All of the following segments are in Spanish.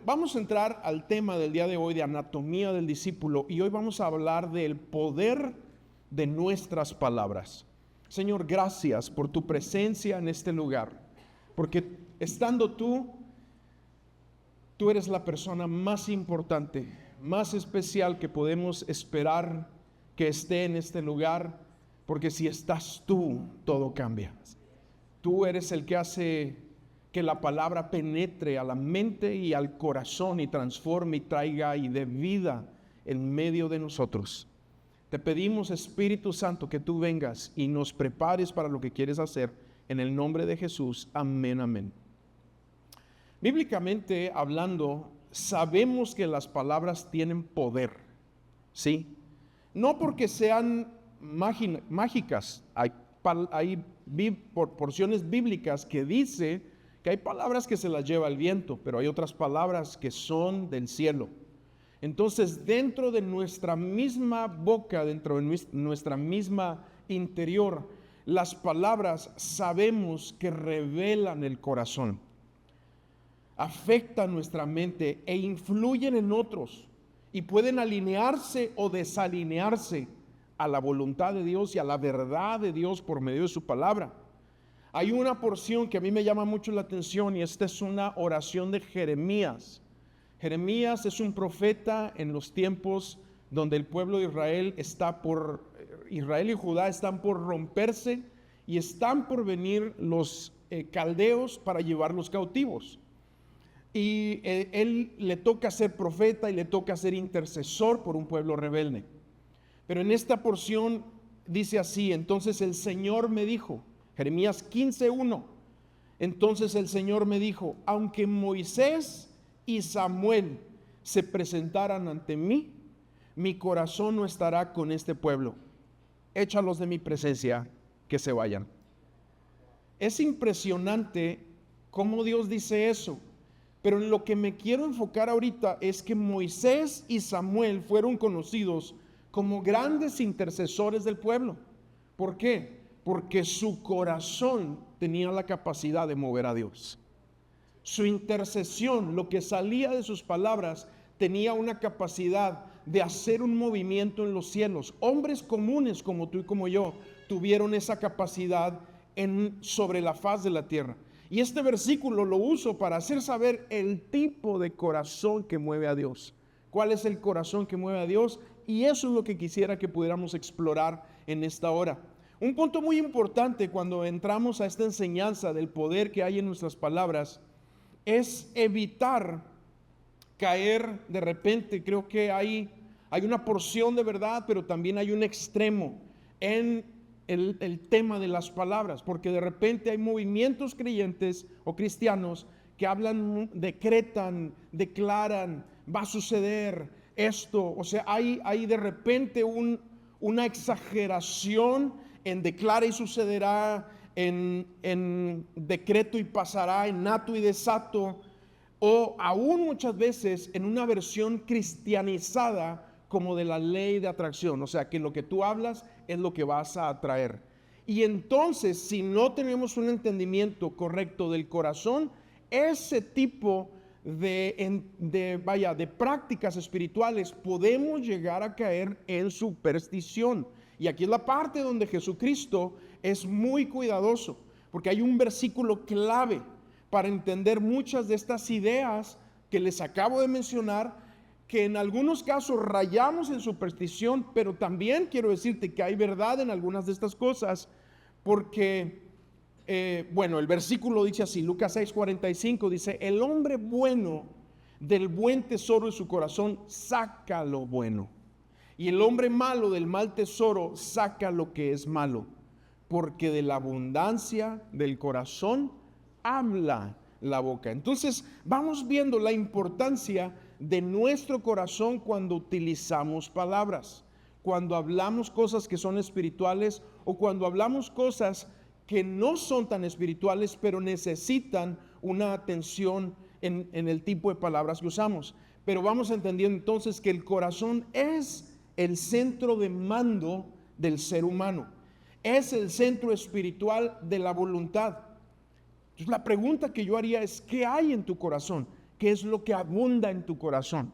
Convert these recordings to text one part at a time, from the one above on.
vamos a entrar al tema del día de hoy de anatomía del discípulo, y hoy vamos a hablar del poder de nuestras palabras. Señor, gracias por tu presencia en este lugar, porque estando tú eres la persona más importante, más especial que podemos esperar que esté en este lugar, porque si estás tú, todo cambia. Tú eres el que hace que la palabra penetre a la mente y al corazón y transforme y traiga y dé vida en medio de nosotros. Te pedimos, Espíritu Santo, que tú vengas y nos prepares para lo que quieres hacer, en el nombre de Jesús. Amén, amén. Bíblicamente hablando, sabemos que las palabras tienen poder, ¿sí? No porque sean mágicas. Hay porciones bíblicas que dice que hay palabras que se las lleva el viento, pero hay otras palabras que son del cielo. Entonces, dentro de nuestra misma boca, dentro de nuestra misma interior, las palabras sabemos que revelan el corazón, afectan nuestra mente e influyen en otros, y pueden alinearse o desalinearse a la voluntad de Dios y a la verdad de Dios por medio de su palabra. Hay una porción que a mí me llama mucho la atención, y esta es una oración de Jeremías. Jeremías es un profeta en los tiempos donde el pueblo de Israel Israel y Judá están por romperse, y están por venir los caldeos para llevarlos cautivos. Y él le toca ser profeta y le toca ser intercesor por un pueblo rebelde. Pero en esta porción dice así: entonces el Señor me dijo, Jeremías 15:1, entonces el Señor me dijo, aunque Moisés y Samuel se presentaran ante mí, mi corazón no estará con este pueblo. Échalos de mi presencia, que se vayan. Es impresionante cómo Dios dice eso. Pero en lo que me quiero enfocar ahorita es que Moisés y Samuel fueron conocidos como grandes intercesores del pueblo. ¿Por qué? Porque su corazón tenía la capacidad de mover a Dios. Su intercesión, lo que salía de sus palabras, tenía una capacidad de hacer un movimiento en los cielos. Hombres comunes como tú y como yo tuvieron esa capacidad sobre la faz de la tierra. Y este versículo lo uso para hacer saber el tipo de corazón que mueve a Dios. ¿Cuál es el corazón que mueve a Dios? Y eso es lo que quisiera que pudiéramos explorar en esta hora. Un punto muy importante cuando entramos a esta enseñanza del poder que hay en nuestras palabras es evitar caer de repente. Creo que hay una porción de verdad, pero también hay un extremo en el tema de las palabras, porque de repente hay movimientos creyentes o cristianos que hablan, decretan, declaran, va a suceder esto. O sea, hay de repente una exageración en declara y sucederá, en decreto y pasará, en nato y desato, o aún muchas veces en una versión cristianizada como de la ley de atracción. O sea, que lo que tú hablas es lo que vas a atraer. Y entonces, si no tenemos un entendimiento correcto del corazón, ese tipo de prácticas espirituales, podemos llegar a caer en superstición. Y aquí es la parte donde Jesucristo es muy cuidadoso, porque hay un versículo clave para entender muchas de estas ideas que les acabo de mencionar, que en algunos casos rayamos en superstición, pero también quiero decirte que hay verdad en algunas de estas cosas, porque, el versículo dice así, Lucas 6:45, dice, el hombre bueno del buen tesoro de su corazón saca lo bueno, y el hombre malo del mal tesoro saca lo que es malo, porque de la abundancia del corazón habla la boca. Entonces vamos viendo la importancia de nuestro corazón cuando utilizamos palabras, cuando hablamos cosas que son espirituales o cuando hablamos cosas que no son tan espirituales, pero necesitan una atención en el tipo de palabras que usamos. Pero vamos entendiendo entonces que el corazón es el centro de mando del ser humano, es el centro espiritual de la voluntad. Entonces la pregunta que yo haría es, ¿qué hay en tu corazón? qué es lo que abunda en tu corazón.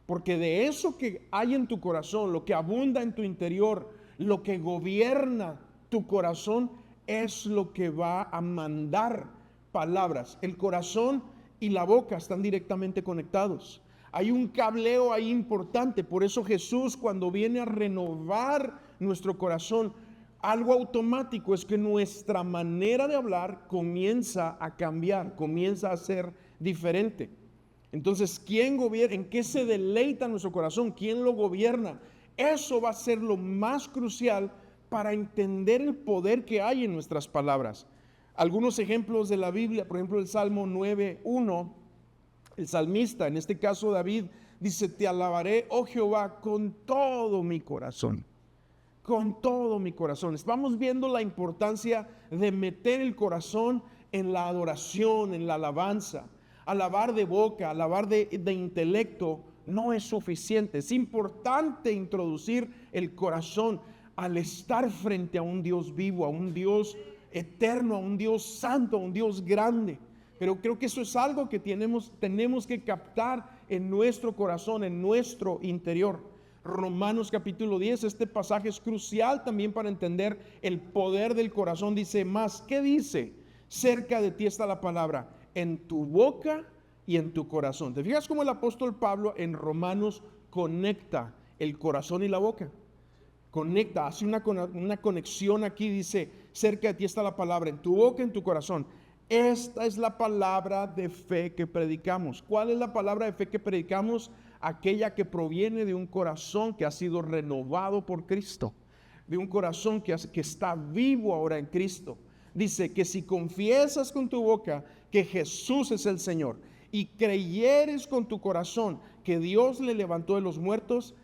Porque de eso que hay en tu corazón, lo que abunda en tu interior, lo que gobierna tu corazón, es lo que va a mandar palabras. El corazón y la boca están directamente conectados. Hay un cableo ahí importante. Por eso Jesús, cuando viene a renovar nuestro corazón, algo automático es que nuestra manera de hablar comienza a cambiar, comienza a ser diferente. Entonces, ¿quién gobierna? ¿En qué se deleita nuestro corazón? ¿Quién lo gobierna? Eso va a ser lo más crucial para entender el poder que hay en nuestras palabras. Algunos ejemplos de la Biblia, por ejemplo, el Salmo 9:1, el salmista, en este caso David, dice: te alabaré, oh Jehová, con todo mi corazón. Con todo mi corazón. Estamos viendo la importancia de meter el corazón en la adoración, en la alabanza. Alabar de boca, alabar de intelecto no es suficiente. Es importante introducir el corazón al estar frente a un Dios vivo, a un Dios eterno, a un Dios santo, a un Dios grande. Pero creo que eso es algo que tenemos que captar en nuestro corazón, en nuestro interior. Romanos capítulo 10, este pasaje es crucial también para entender el poder del corazón. Dice más, ¿qué dice? Cerca de ti está la palabra, en tu boca y en tu corazón. ¿Te fijas cómo el apóstol Pablo en Romanos conecta el corazón y la boca? Conecta, hace una conexión aquí, dice, cerca de ti está la palabra, en tu boca, en tu corazón. Esta es la palabra de fe que predicamos. ¿Cuál es la palabra de fe que predicamos? Aquella que proviene de un corazón que ha sido renovado por Cristo, de un corazón que está vivo ahora en Cristo. Dice que si confiesas con tu boca que Jesús es el Señor y creyeres con tu corazón que Dios le levantó de los muertos,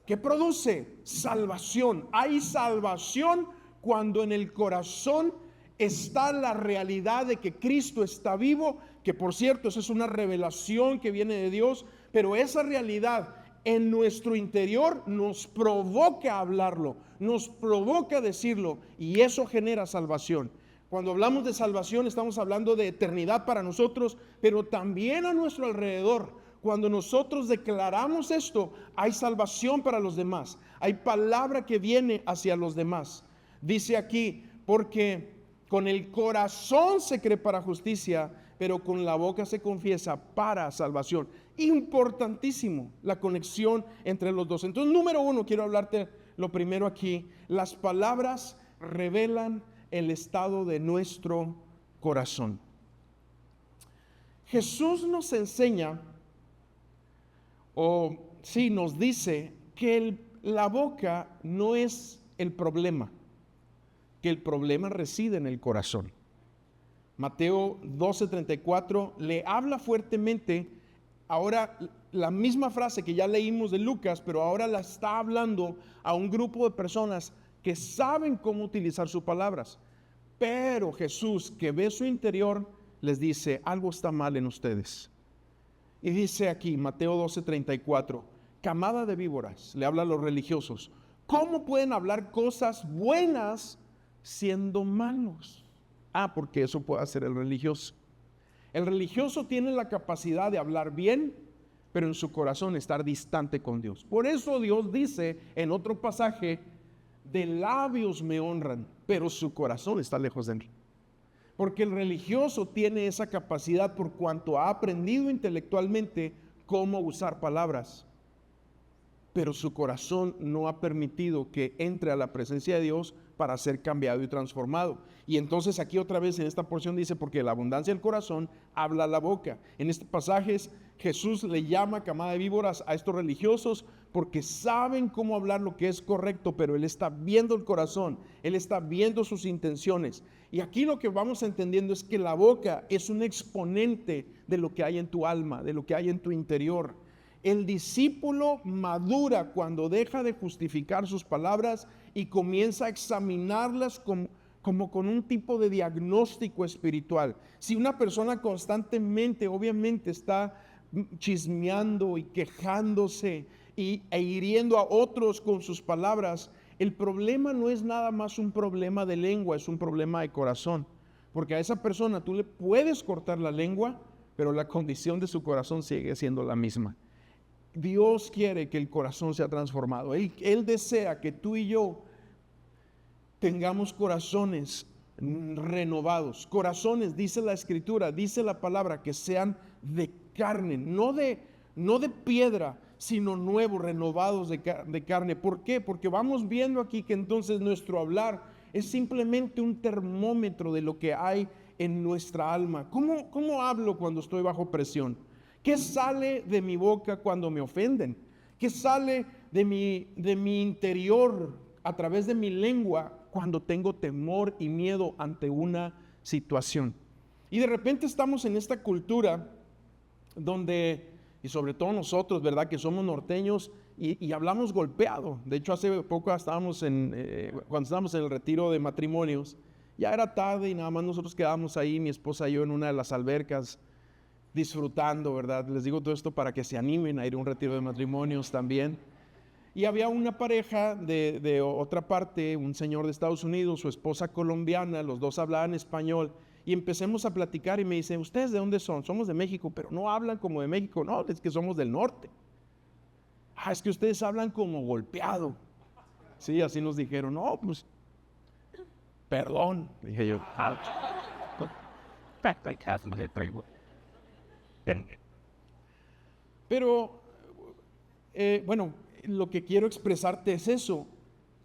¿qué produce? Salvación. Hay salvación cuando en el corazón está la realidad de que Cristo está vivo, que por cierto, esa es una revelación que viene de Dios, pero esa realidad en nuestro interior nos provoca hablarlo, nos provoca decirlo, y eso genera salvación. Cuando hablamos de salvación estamos hablando de eternidad para nosotros, pero también a nuestro alrededor. Cuando nosotros declaramos esto, hay salvación para los demás, hay palabra que viene hacia los demás. Dice aquí, porque con el corazón se cree para justicia, pero con la boca se confiesa para salvación. Importantísimo la conexión entre los dos. Entonces, número uno, quiero hablarte lo primero aquí. Las palabras revelan el estado de nuestro corazón. Jesús nos enseña, nos dice que la boca no es el problema, que el problema reside en el corazón. Mateo 12:34 le habla fuertemente, ahora la misma frase que ya leímos de Lucas, pero ahora la está hablando a un grupo de personas que saben cómo utilizar sus palabras. Pero Jesús, que ve su interior, les dice, algo está mal en ustedes. Y dice aquí, Mateo 12:34, camada de víboras, le habla a los religiosos, ¿cómo pueden hablar cosas buenas siendo malos? Porque eso puede hacer el religioso. El religioso tiene la capacidad de hablar bien, pero en su corazón estar distante con Dios. Por eso Dios dice en otro pasaje, de labios me honran, pero su corazón está lejos de él. Porque el religioso tiene esa capacidad por cuanto ha aprendido intelectualmente cómo usar palabras, pero su corazón no ha permitido que entre a la presencia de Dios para ser cambiado y transformado. Y entonces aquí otra vez en esta porción dice, porque la abundancia del corazón habla la boca. En este pasaje Jesús le llama camada de víboras a estos religiosos porque saben cómo hablar lo que es correcto, pero Él está viendo el corazón, Él está viendo sus intenciones. Y aquí lo que vamos entendiendo es que la boca es un exponente de lo que hay en tu alma, de lo que hay en tu interior. El discípulo madura cuando deja de justificar sus palabras y comienza a examinarlas como con un tipo de diagnóstico espiritual. Si una persona constantemente, obviamente, está chismeando y quejándose e hiriendo a otros con sus palabras, el problema no es nada más un problema de lengua, es un problema de corazón. Porque a esa persona tú le puedes cortar la lengua, pero la condición de su corazón sigue siendo la misma. Dios quiere que el corazón sea transformado. Él desea que tú y yo tengamos corazones renovados. Corazones, dice la Escritura, dice la palabra, que sean de carne, no de piedra, sino nuevos, renovados de carne. ¿Por qué? Porque vamos viendo aquí que entonces nuestro hablar es simplemente un termómetro de lo que hay en nuestra alma. ¿Cómo hablo cuando estoy bajo presión? ¿Qué sale de mi boca cuando me ofenden? ¿Qué sale de mi interior a través de mi lengua cuando tengo temor y miedo ante una situación? Y de repente estamos en esta cultura donde, y sobre todo nosotros, ¿verdad? Que somos norteños y hablamos golpeado. De hecho, hace poco estábamos cuando estábamos en el retiro de matrimonios, ya era tarde y nada más nosotros quedábamos ahí, mi esposa y yo, en una de las albercas, disfrutando, ¿verdad? Les digo todo esto para que se animen a ir a un retiro de matrimonios también. Y había una pareja de otra parte, un señor de Estados Unidos, su esposa colombiana, los dos hablaban español. Y empecemos a platicar y me dice, ¿ustedes de dónde son? Somos de México, pero no hablan como de México. No, es que somos del norte. Es que ustedes hablan como golpeado. Sí, así nos dijeron. No, pues, perdón, dije yo. Pero, bueno, lo que quiero expresarte es eso.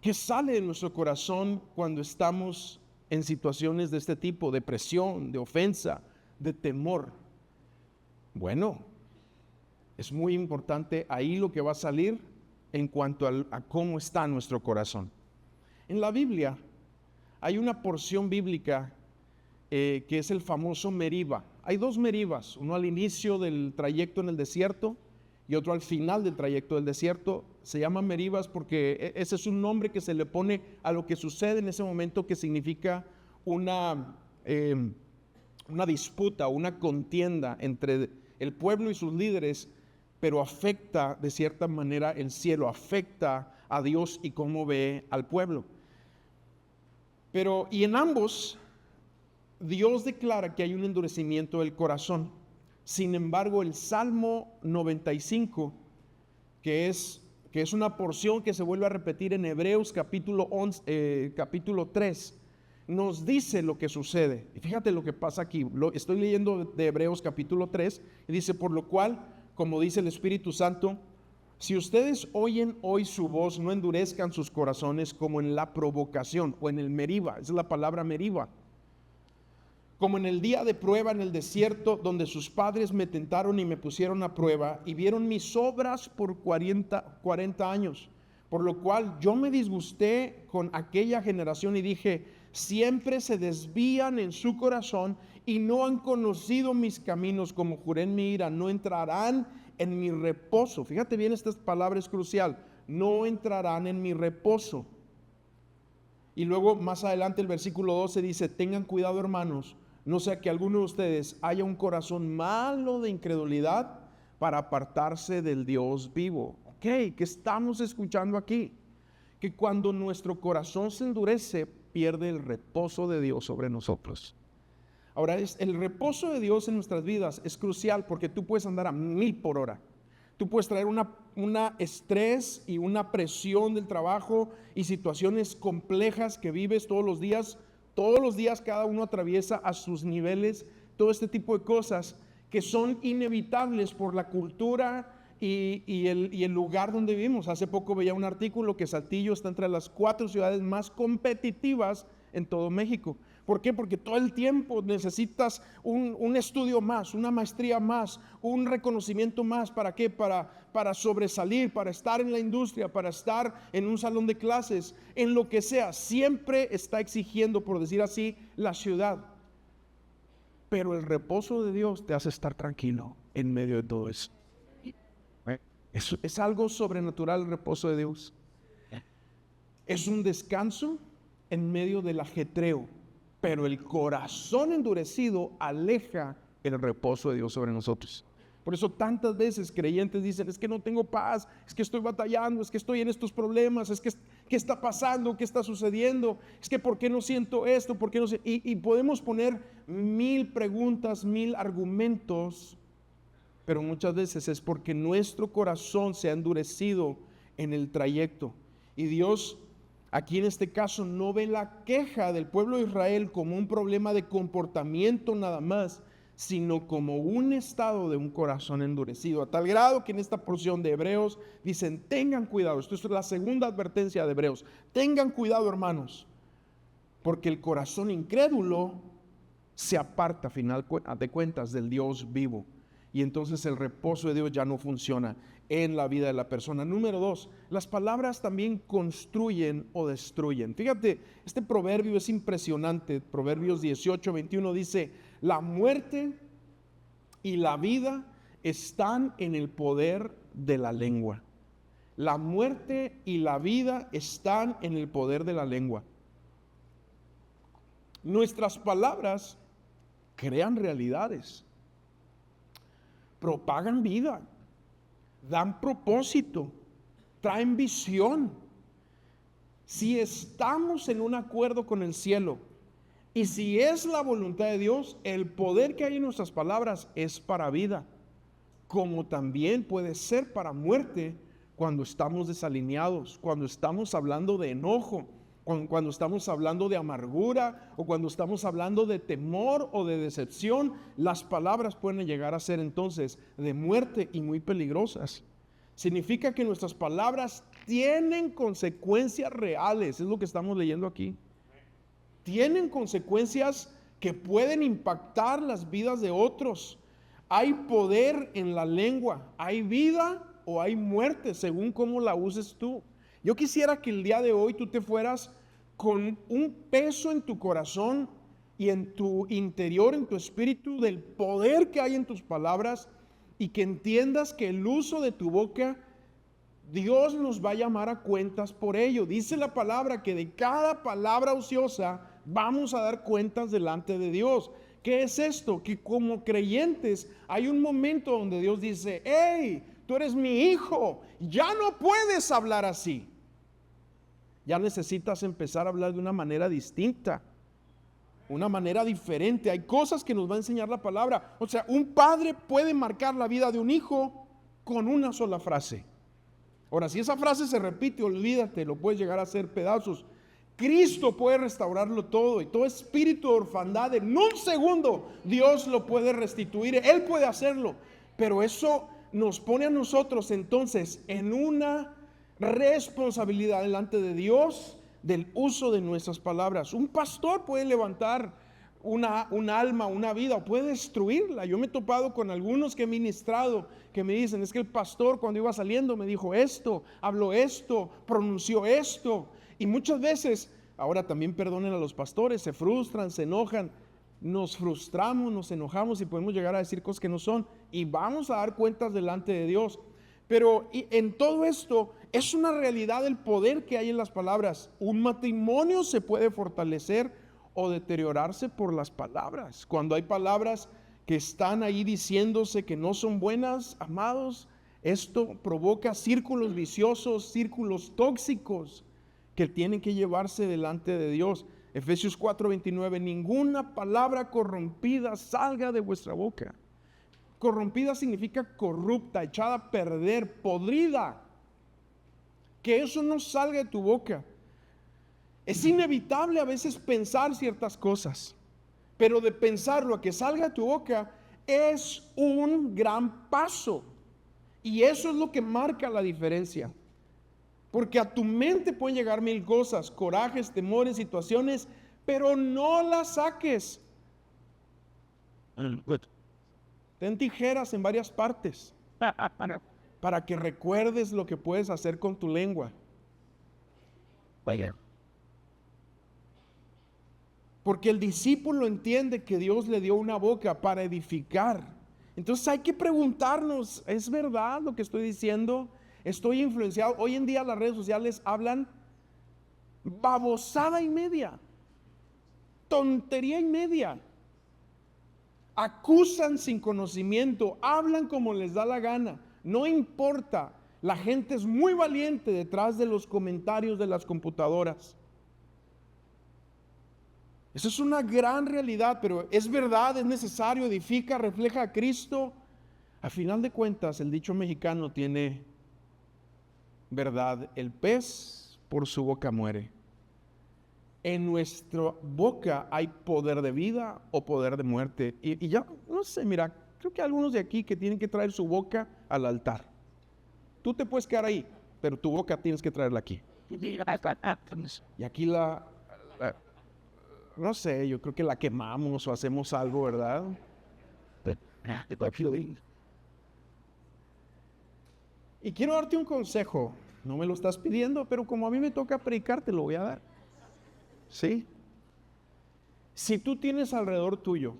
¿Qué sale de nuestro corazón cuando estamos en situaciones de este tipo, de presión, de ofensa, de temor? Bueno, es muy importante ahí lo que va a salir en cuanto a cómo está nuestro corazón. En la Biblia hay una porción bíblica que es el famoso Meriba. Hay dos Meribas, uno al inicio del trayecto en el desierto y otro al final del trayecto del desierto. Se llaman Meribas porque ese es un nombre que se le pone a lo que sucede en ese momento, que significa una disputa, una contienda entre el pueblo y sus líderes, pero afecta de cierta manera el cielo, afecta a Dios y cómo ve al pueblo. Y en ambos, Dios declara que hay un endurecimiento del corazón. Sin embargo, el Salmo 95, que es una porción que se vuelve a repetir en Hebreos capítulo 3, nos dice lo que sucede. Y fíjate lo que pasa aquí. Estoy leyendo de Hebreos capítulo 3 y dice, por lo cual, como dice el Espíritu Santo, si ustedes oyen hoy su voz, no endurezcan sus corazones como en la provocación o en el Meriba. Esa es la palabra Meriba. Como en el día de prueba en el desierto, donde sus padres me tentaron y me pusieron a prueba y vieron mis obras por 40 años. Por lo cual yo me disgusté con aquella generación y dije, siempre se desvían en su corazón y no han conocido mis caminos. Como juré en mi ira, no entrarán en mi reposo. Fíjate bien, esta palabra es crucial. No entrarán en mi reposo. Y luego más adelante el versículo 12 dice, tengan cuidado, hermanos, no sea que alguno de ustedes haya un corazón malo de incredulidad para apartarse del Dios vivo. ¿Qué estamos escuchando aquí? Que cuando nuestro corazón se endurece, pierde el reposo de Dios sobre nosotros. Ahora, el reposo de Dios en nuestras vidas es crucial, porque tú puedes andar a 1000 por hora. Tú puedes traer una estrés y una presión del trabajo y situaciones complejas que vives todos los días. Todos los días cada uno atraviesa a sus niveles todo este tipo de cosas que son inevitables por la cultura y el lugar donde vivimos. Hace poco veía un artículo que Saltillo está entre las 4 ciudades más competitivas en todo México. ¿Por qué? Porque todo el tiempo necesitas un estudio más, una maestría más, un reconocimiento más. ¿Para qué? Para sobresalir, para estar en la industria, para estar en un salón de clases, en lo que sea. Siempre está exigiendo, por decir así, la ciudad. Pero el reposo de Dios te hace estar tranquilo en medio de todo eso. Es algo sobrenatural el reposo de Dios. Es un descanso en medio del ajetreo. Pero el corazón endurecido aleja el reposo de Dios sobre nosotros. Por eso tantas veces creyentes dicen, es que no tengo paz, es que estoy batallando, es que estoy en estos problemas, es que ¿Qué está pasando? ¿Qué está sucediendo? Es que ¿por qué no siento esto? ¿Por qué no sé? Y podemos poner 1000 preguntas, 1000 argumentos, pero muchas veces es porque nuestro corazón se ha endurecido en el trayecto. Y Dios, aquí en este caso, no ve la queja del pueblo de Israel como un problema de comportamiento nada más, sino como un estado de un corazón endurecido, a tal grado que en esta porción de Hebreos dicen: tengan cuidado. Esto es la segunda advertencia de Hebreos: tengan cuidado, hermanos, porque el corazón incrédulo se aparta a final de cuentas del Dios vivo, y entonces el reposo de Dios ya no funciona en la vida de la persona. Número 2, las palabras también construyen o destruyen. Fíjate, este proverbio es impresionante. Proverbios 18:21 dice: la muerte y la vida están en el poder de la lengua. La muerte y la vida están en el poder de la lengua. Nuestras palabras crean realidades, propagan vida, dan propósito, traen visión. Si estamos en un acuerdo con el cielo y si es la voluntad de Dios, el poder que hay en nuestras palabras es para vida, como también puede ser para muerte cuando estamos desalineados, cuando estamos hablando de enojo, cuando estamos hablando de amargura, o cuando estamos hablando de temor o de decepción. Las palabras pueden llegar a ser entonces de muerte y muy peligrosas. Significa que nuestras palabras tienen consecuencias reales, es lo que estamos leyendo aquí. Tienen consecuencias que pueden impactar las vidas de otros. Hay poder en la lengua, hay vida o hay muerte según cómo la uses tú. Yo quisiera que el día de hoy tú te fueras con un peso en tu corazón y en tu interior, en tu espíritu, del poder que hay en tus palabras, y que entiendas que el uso de tu boca, Dios nos va a llamar a cuentas por ello. Dice la palabra que de cada palabra ociosa vamos a dar cuentas delante de Dios. ¿Qué es esto? Que como creyentes hay un momento donde Dios dice: hey, tú eres mi hijo, ya no puedes hablar así. Ya necesitas empezar a hablar de una manera distinta, una manera diferente. Hay cosas que nos va a enseñar la palabra. O sea, un padre puede marcar la vida de un hijo con una sola frase. Ahora, si esa frase se repite, olvídate, lo puedes llegar a hacer pedazos. Cristo puede restaurarlo todo, y todo espíritu de orfandad en un segundo Dios lo puede restituir. Él puede hacerlo, pero eso nos pone a nosotros entonces en una responsabilidad delante de Dios del uso de nuestras palabras. Un pastor puede levantar un alma, una vida, o puede destruirla. Yo me he topado con algunos que he ministrado que me dicen: es que el pastor cuando iba saliendo me dijo esto, habló esto, pronunció esto. Y muchas veces, ahora también perdonen a los pastores, se frustran, se enojan. Nos frustramos, nos enojamos y podemos llegar a decir cosas que no son, y vamos a dar cuentas delante de Dios. Pero en todo esto es una realidad el poder que hay en las palabras. Un matrimonio se puede fortalecer o deteriorarse por las palabras. Cuando hay palabras que están ahí diciéndose que no son buenas, amados, esto provoca círculos viciosos, círculos tóxicos que tienen que llevarse delante de Dios. Efesios 4:29: ninguna palabra corrompida salga de vuestra boca. Corrompida significa corrupta, echada a perder, podrida. Que eso no salga de tu boca. Es inevitable a veces pensar ciertas cosas, pero de pensarlo a que salga de tu boca es un gran paso. Y eso es lo que marca la diferencia. Porque a tu mente pueden llegar 1000 cosas, corajes, temores, situaciones, pero no las saques. Ten tijeras en varias partes para que recuerdes lo que puedes hacer con tu lengua. Porque el discípulo entiende que Dios le dio una boca para edificar. Entonces hay que preguntarnos: ¿es verdad lo que estoy diciendo? ¿Estoy influenciado? Hoy en día las redes sociales hablan babosada y media, tontería y media. Acusan sin conocimiento, hablan como les da la gana. No importa La gente es muy valiente detrás de los comentarios de las computadoras. Eso es una gran realidad, pero es verdad, es necesario, edifica, refleja a Cristo. A final de cuentas, el dicho mexicano tiene verdad: el pez por su boca muere. En nuestra boca hay poder de vida o poder de muerte. Y ya, no sé, mira, creo que hay algunos de aquí que tienen que traer su boca al altar. Tú te puedes quedar ahí, pero tu boca tienes que traerla aquí. Y aquí no sé, yo creo que la quemamos o hacemos algo, ¿verdad? Y quiero darte un consejo. No me lo estás pidiendo, pero como a mí me toca predicar, te lo voy a dar. ¿Sí? Si tú tienes alrededor tuyo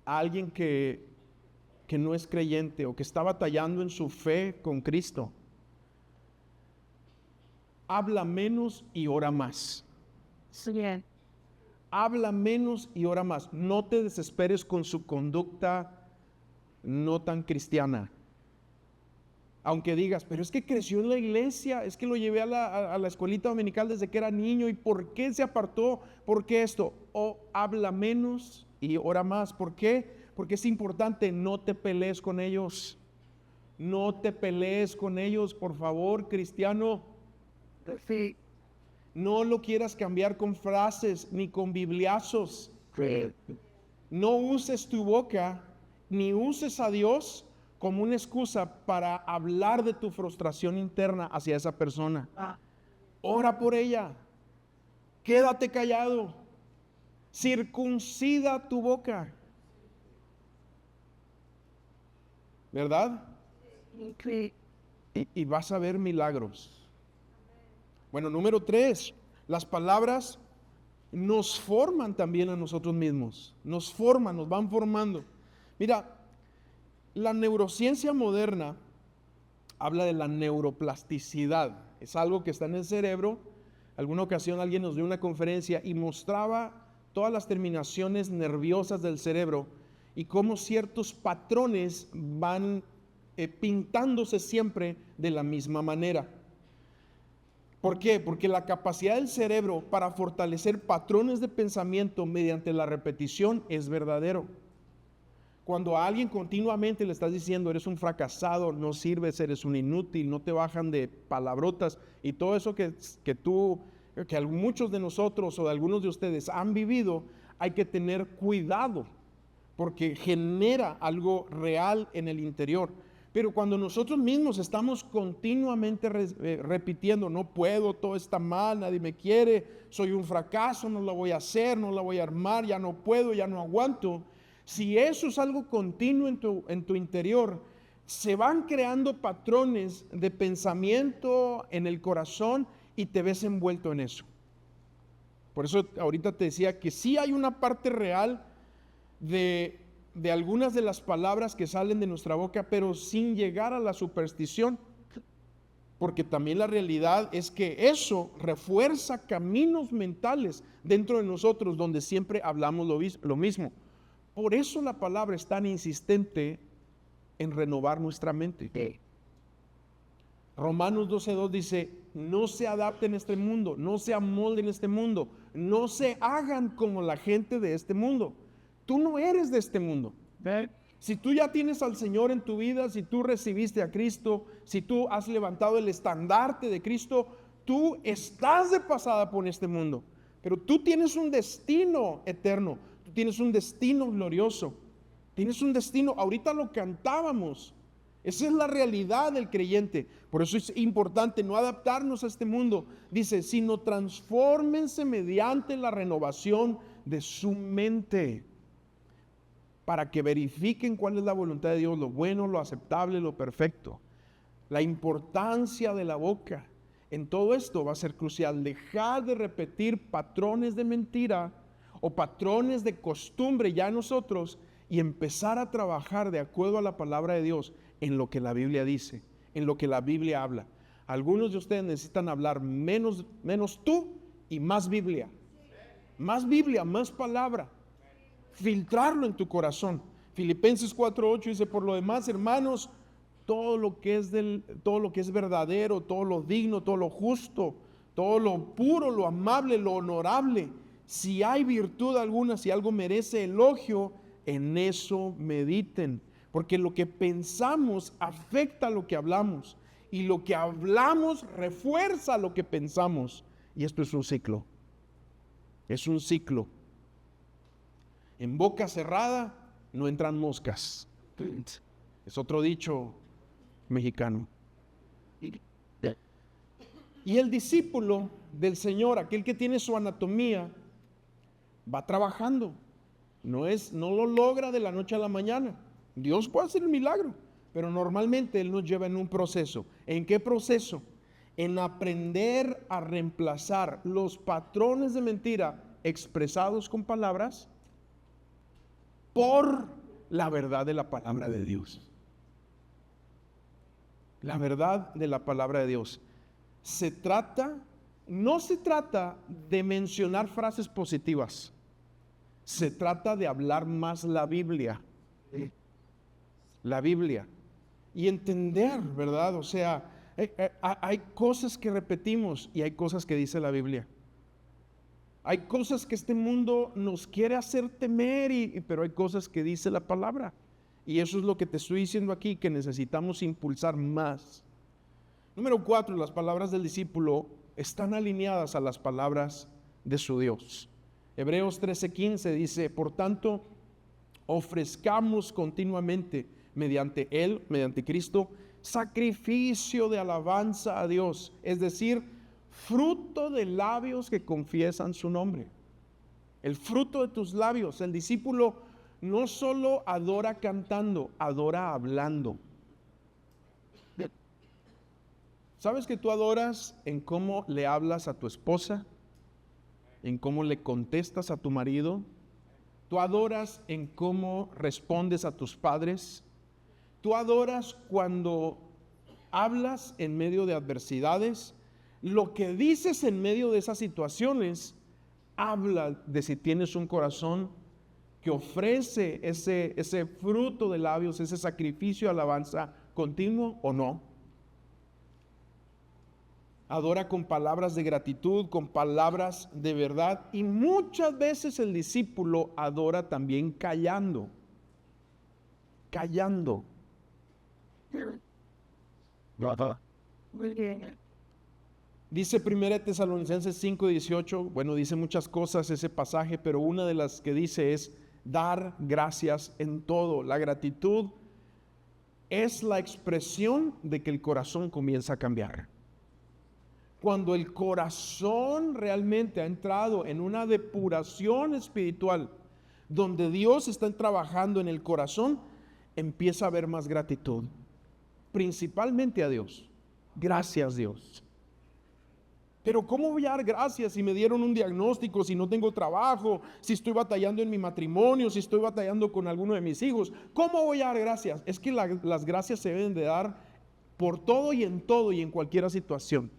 a alguien que no es creyente o que está batallando en su fe con Cristo, habla menos y ora más. Sí. Habla menos y ora más. No te desesperes con su conducta no tan cristiana. Aunque digas, pero es que creció en la iglesia, es que lo llevé a la escuelita dominical desde que era niño, ¿y por qué se apartó? ¿Por qué esto? O habla menos y ora más. ¿Por qué? Porque es importante, no te pelees con ellos. No te pelees con ellos, por favor, cristiano. Sí. No lo quieras cambiar con frases ni con bibliazos. No uses tu boca ni uses a Dios como una excusa para hablar de tu frustración interna hacia esa persona. Ora por ella. Quédate callado. Circuncida tu boca. ¿Verdad? Sí. Y vas a ver milagros. Bueno, número 3, las palabras nos forman también a nosotros mismos. Nos forman, nos van formando. Mira, la neurociencia moderna habla de la neuroplasticidad. Es algo que está en el cerebro. Alguna ocasión alguien nos dio una conferencia y mostraba todas las terminaciones nerviosas del cerebro y cómo ciertos patrones van pintándose siempre de la misma manera. ¿Por qué? Porque la capacidad del cerebro para fortalecer patrones de pensamiento mediante la repetición es verdadero. Cuando a alguien continuamente le estás diciendo eres un fracasado, no sirves, eres un inútil, no te bajan de palabrotas y todo eso que muchos de nosotros o de algunos de ustedes han vivido, hay que tener cuidado porque genera algo real en el interior. Pero cuando nosotros mismos estamos continuamente repitiendo, no puedo, todo está mal, nadie me quiere, soy un fracaso, no lo voy a hacer, no la voy a armar, ya no puedo, ya no aguanto. Si eso es algo continuo en tu interior, se van creando patrones de pensamiento en el corazón y te ves envuelto en eso. Por eso ahorita te decía que sí hay una parte real de algunas de las palabras que salen de nuestra boca, pero sin llegar a la superstición, porque también la realidad es que eso refuerza caminos mentales dentro de nosotros donde siempre hablamos lo mismo. Por eso la palabra es tan insistente en renovar nuestra mente. Romanos 12:2 dice, no se adapten a este mundo, no se amolden a este mundo, no se hagan como la gente de este mundo. Tú no eres de este mundo. Si tú ya tienes al Señor en tu vida, si tú recibiste a Cristo, si tú has levantado el estandarte de Cristo, tú estás de pasada por este mundo. Pero tú tienes un destino eterno, tú tienes un destino glorioso, tienes un destino, ahorita lo cantábamos. Esa es la realidad del creyente. Por eso es importante no adaptarnos a este mundo. Dice, sino transfórmense mediante la renovación de su mente, para que verifiquen cuál es la voluntad de Dios, lo bueno, lo aceptable, lo perfecto. La importancia de la boca en todo esto va a ser crucial. Dejar de repetir patrones de mentira o patrones de costumbre ya en nosotros y empezar a trabajar de acuerdo a la palabra de Dios en lo que la Biblia dice, en lo que la Biblia habla. Algunos de ustedes necesitan hablar menos tú y más Biblia. Más Biblia, más palabra. Filtrarlo en tu corazón. Filipenses 4:8 dice, por lo demás, hermanos, todo lo que es verdadero, todo lo digno, todo lo justo, todo lo puro, lo amable, lo honorable, si hay virtud alguna, si algo merece elogio, en eso mediten, porque lo que pensamos afecta lo que hablamos, y lo que hablamos refuerza lo que pensamos, y esto es un ciclo. Es un ciclo. En boca cerrada no entran moscas. Es otro dicho mexicano. Y el discípulo del Señor, aquel que tiene su anatomía, va trabajando. No lo logra de la noche a la mañana. Dios puede hacer el milagro, pero normalmente Él nos lleva en un proceso. ¿En qué proceso? En aprender a reemplazar los patrones de mentira expresados con palabras por la verdad de la palabra de Dios. La verdad de la palabra de Dios. No se trata de mencionar frases positivas. Se trata de hablar más la Biblia. La Biblia. Y entender, ¿verdad? O sea, hay cosas que repetimos y hay cosas que dice la Biblia. Hay cosas que este mundo nos quiere hacer temer, pero hay cosas que dice la palabra. Y eso es lo que te estoy diciendo aquí, que necesitamos impulsar más. Número 4, las palabras del discípulo están alineadas a las palabras de su Dios. Hebreos 13:15 dice, por tanto, ofrezcamos continuamente mediante Él, mediante Cristo, sacrificio de alabanza a Dios, es decir, fruto de labios que confiesan su nombre. El fruto de tus labios. El discípulo no solo adora cantando, adora hablando. ¿Sabes que tú adoras en cómo le hablas a tu esposa? ¿En cómo le contestas a tu marido? ¿Tú adoras en cómo respondes a tus padres? ¿Tú adoras cuando hablas en medio de adversidades? Lo que dices en medio de esas situaciones habla de si tienes un corazón que ofrece ese fruto de labios, ese sacrificio de alabanza continuo o no. Adora con palabras de gratitud, con palabras de verdad, y muchas veces el discípulo adora también callando. Dice 1 Tesalonicenses 5:18, bueno, dice muchas cosas ese pasaje, pero una de las que dice es dar gracias en todo. La gratitud es la expresión de que el corazón comienza a cambiar. Cuando el corazón realmente ha entrado en una depuración espiritual, donde Dios está trabajando en el corazón, empieza a haber más gratitud, principalmente a Dios. Gracias, Dios. Pero ¿cómo voy a dar gracias si me dieron un diagnóstico, si no tengo trabajo, si estoy batallando en mi matrimonio, si estoy batallando con alguno de mis hijos? ¿Cómo voy a dar gracias? Es que las gracias se deben de dar por todo y en cualquier situación.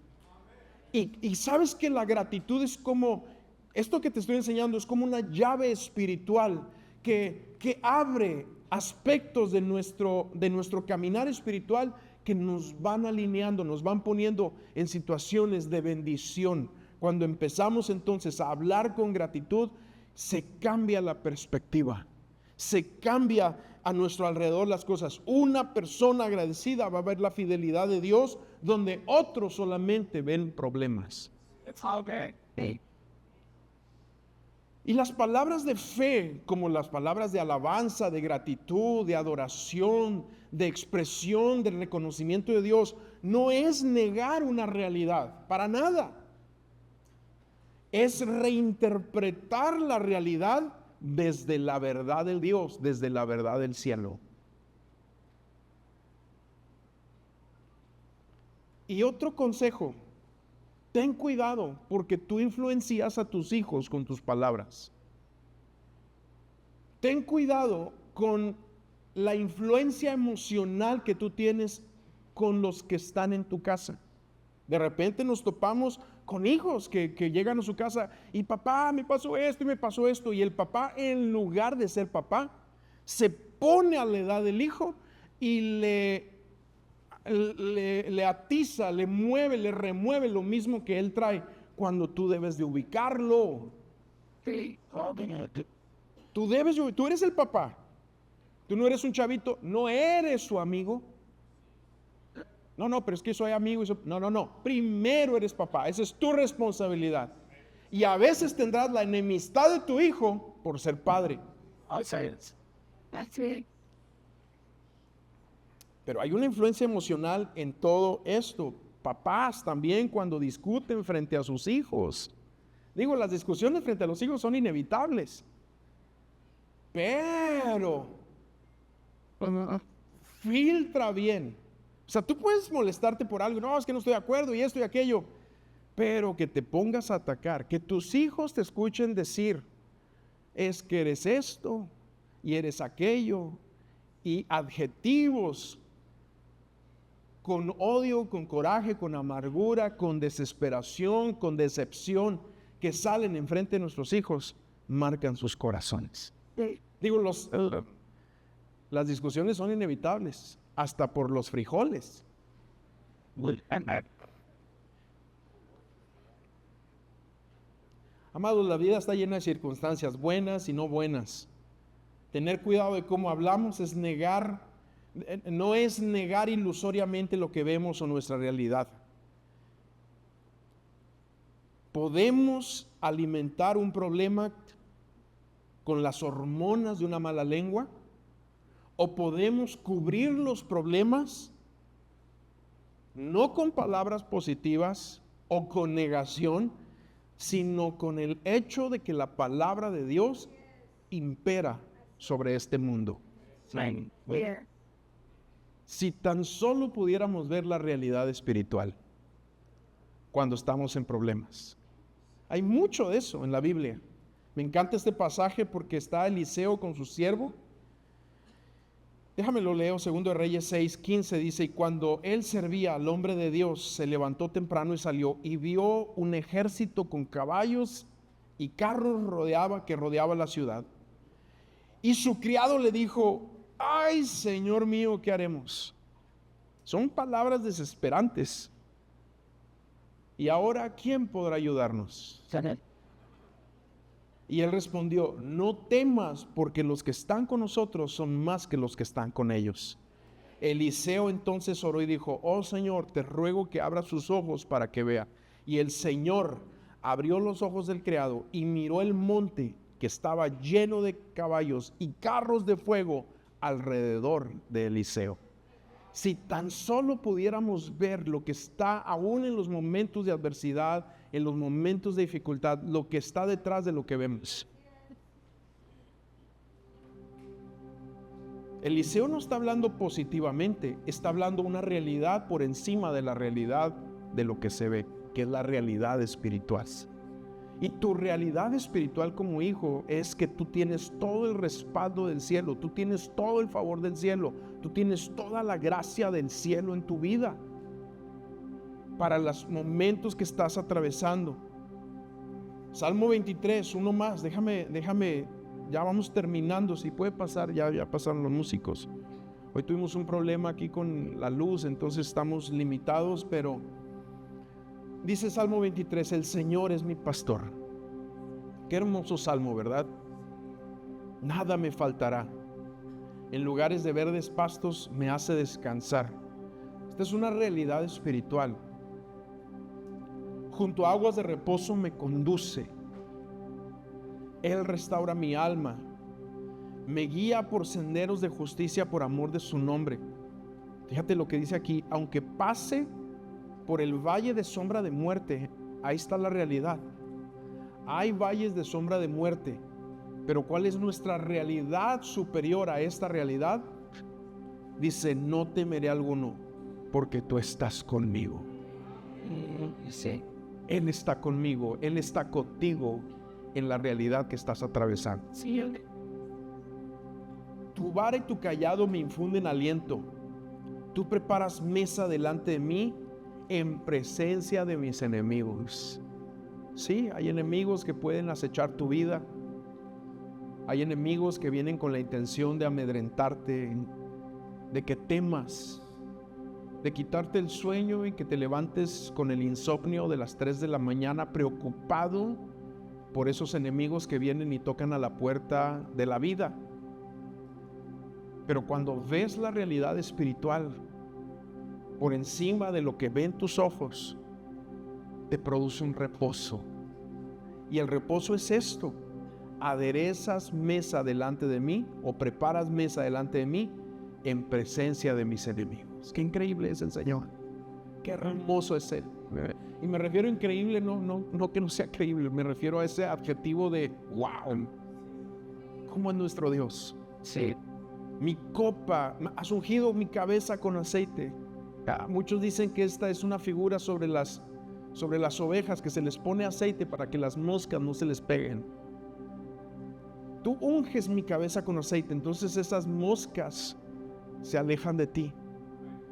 Y sabes que la gratitud es como, esto que te estoy enseñando es como una llave espiritual que abre aspectos de nuestro caminar espiritual que nos van alineando, nos van poniendo en situaciones de bendición. Cuando empezamos entonces a hablar con gratitud, se cambia la perspectiva, se cambia a nuestro alrededor las cosas. Una persona agradecida va a ver la fidelidad de Dios donde otros solamente ven problemas. Y las palabras de fe, como las palabras de alabanza, de gratitud, de adoración, de expresión, de reconocimiento de Dios, no es negar una realidad, para nada. Es reinterpretar la realidad desde la verdad de Dios, desde la verdad del cielo. Y otro consejo, ten cuidado porque tú influencias a tus hijos con tus palabras. Ten cuidado con la influencia emocional que tú tienes con los que están en tu casa. De repente nos topamos con hijos que llegan a su casa y papá, me pasó esto y me pasó esto. Y el papá, en lugar de ser papá, se pone a la edad del hijo y le le atiza, le mueve, le remueve lo mismo que él trae, cuando tú debes de ubicarlo. Tú eres el papá. Tú no eres un chavito, no eres su amigo. No, pero es que soy amigo. No. Primero eres papá, esa es tu responsabilidad. Y a veces tendrás la enemistad de tu hijo por ser padre. Pero hay una influencia emocional en todo esto. Papás también cuando discuten frente a sus hijos. Digo, las discusiones frente a los hijos son inevitables. Pero filtra bien. O sea, tú puedes molestarte por algo. No, es que no estoy de acuerdo y esto y aquello. Pero que te pongas a atacar. Que tus hijos te escuchen decir, es que eres esto y eres aquello. Y adjetivos con odio, con coraje, con amargura, con desesperación, con decepción, que salen enfrente de nuestros hijos, marcan sus corazones. Digo, las discusiones son inevitables, hasta por los frijoles. Amados, la vida está llena de circunstancias buenas y no buenas. Tener cuidado de cómo hablamos es negar. No es negar ilusoriamente lo que vemos o nuestra realidad. Podemos alimentar un problema con las hormonas de una mala lengua, o podemos cubrir los problemas no con palabras positivas o con negación, sino con el hecho de que la palabra de Dios impera sobre este mundo. Si tan solo pudiéramos ver la realidad espiritual cuando estamos en problemas. Hay mucho de eso en la Biblia. Me encanta este pasaje porque está Eliseo con su siervo. Déjame lo leo, 2 de Reyes 6:15 dice, y cuando él servía al hombre de Dios, se levantó temprano y salió y vio un ejército con caballos y carros que rodeaba la ciudad. Y su criado le dijo, ay, Señor mío, ¿qué haremos? Son palabras desesperantes. ¿Y ahora quién podrá ayudarnos? Y él respondió, no temas, porque los que están con nosotros son más que los que están con ellos. Eliseo entonces oró y dijo, oh Señor, te ruego que abra sus ojos para que vea. Y el Señor abrió los ojos del criado y miró el monte que estaba lleno de caballos y carros de fuego alrededor de Eliseo. Si tan solo pudiéramos ver lo que está aún en los momentos de adversidad, en los momentos de dificultad, lo que está detrás de lo que vemos. Eliseo no está hablando positivamente, está hablando una realidad por encima de la realidad de lo que se ve, que es la realidad espiritual. Y tu realidad espiritual como hijo es que tú tienes todo el respaldo del cielo, tú tienes todo el favor del cielo, tú tienes toda la gracia del cielo en tu vida para los momentos que estás atravesando. Salmo 23, uno más, déjame, ya vamos terminando, si puede pasar, ya pasaron los músicos. Hoy tuvimos un problema aquí con la luz, entonces estamos limitados, pero dice Salmo 23, el Señor es mi pastor. Qué hermoso salmo, ¿verdad? Nada me faltará. En lugares de verdes pastos me hace descansar. Esta es una realidad espiritual. Junto a aguas de reposo me conduce. Él restaura mi alma. Me guía por senderos de justicia por amor de su nombre. Fíjate lo que dice aquí, aunque pase por el valle de sombra de muerte, ahí está la realidad. Hay valles de sombra de muerte, pero ¿cuál es nuestra realidad superior a esta realidad? Dice, no temeré alguno, porque tú estás conmigo. Sí. Él está conmigo, Él está contigo en la realidad que estás atravesando. Sí. Tu vara y tu cayado me infunden aliento. Tú preparas mesa delante de mí en presencia de mis enemigos. Sí, hay enemigos que pueden acechar tu vida. Hay enemigos que vienen con la intención de amedrentarte, de que temas. de quitarte el sueño y que te levantes con el insomnio de las 3 de la mañana preocupado por esos enemigos que vienen y tocan a la puerta de la vida. Pero cuando ves la realidad espiritual por encima de lo que ven tus ojos, te produce un reposo. Y el reposo es esto: aderezas mesa delante de mí, o preparas mesa delante de mí en presencia de mis enemigos. Qué increíble es el Señor, qué hermoso es Él. Y me refiero a increíble, no que no sea creíble, me refiero a ese adjetivo de wow, ¿cómo es nuestro Dios? Sí. Mi copa, has ungido mi cabeza con aceite. Muchos dicen que esta es una figura sobre las ovejas, que se les pone aceite para que las moscas no se les peguen. Tú unges mi cabeza con aceite, entonces esas moscas se alejan de ti,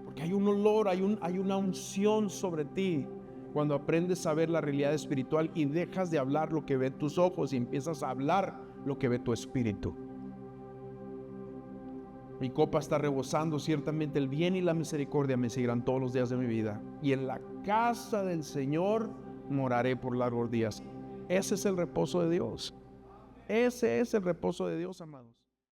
porque hay un olor, hay una unción sobre ti. Cuando aprendes a ver la realidad espiritual y dejas de hablar lo que ven tus ojos y empiezas a hablar lo que ve tu espíritu. Mi copa está rebosando, ciertamente el bien y la misericordia me seguirán todos los días de mi vida, y en la casa del Señor moraré por largos días. Ese es el reposo de Dios. Ese es el reposo de Dios, amados.